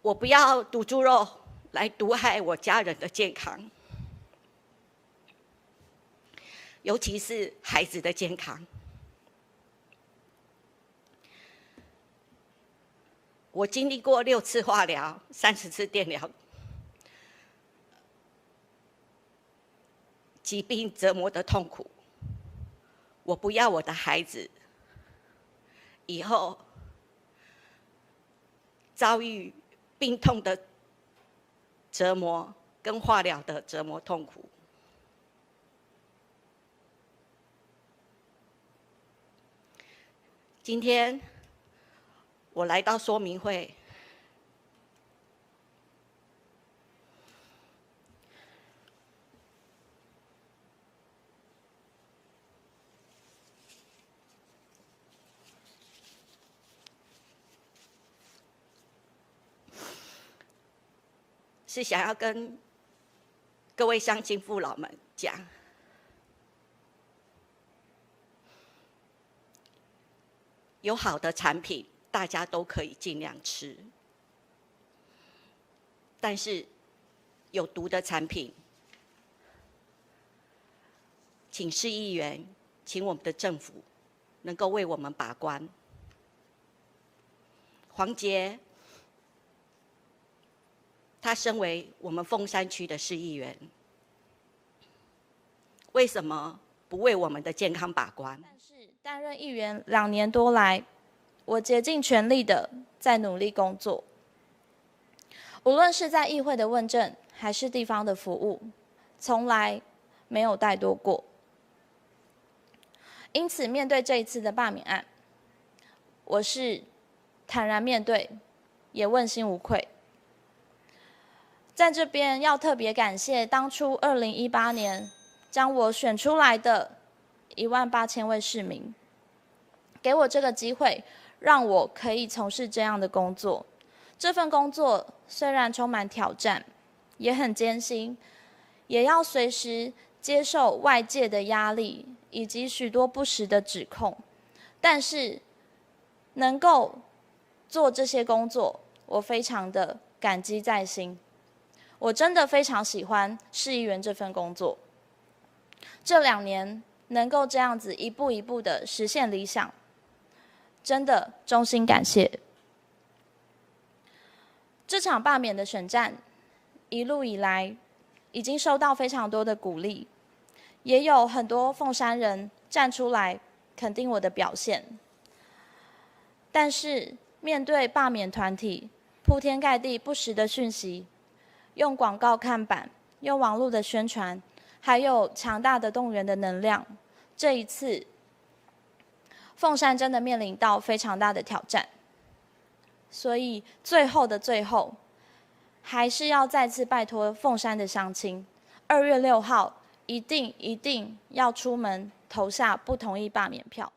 我不要毒猪肉来毒害我家人的健康，尤其是孩子的健康。我经历过6次化疗、30次电疗，疾病折磨的痛苦。我不要我的孩子以后遭遇病痛的折磨跟化疗的折磨痛苦。今天我来到说明会，是想要跟各位乡亲父老们讲，有好的产品，大家都可以尽量吃，但是有毒的产品，请市议员，请我们的政府能够为我们把关。黄捷，他身为我们凤山区的市议员，为什么不为我们的健康把关？但是担任议员2年多来，我竭尽全力的在努力工作，无论是在议会的问政，还是地方的服务，从来没有怠惰过。因此，面对这一次的罢免案，我是坦然面对，也问心无愧。在这边要特别感谢当初2018年将我选出来的18000位市民，给我这个机会，让我可以从事这样的工作。这份工作虽然充满挑战，也很艰辛，也要随时接受外界的压力以及许多不实的指控，但是能够做这些工作，我非常的感激在心。我真的非常喜欢市议员这份工作。这2年能够这样子一步一步的实现理想，真的衷心感谢。这场罢免的选战一路以来，已经收到非常多的鼓励，也有很多凤山人站出来肯定我的表现。但是面对罢免团体铺天盖地不实的讯息，用广告看板，用网络的宣传，还有强大的动员的能量，这一次凤山真的面临到非常大的挑战。所以最后的最后，还是要再次拜托凤山的乡亲，2月6号一定要出门投下不同意罢免票。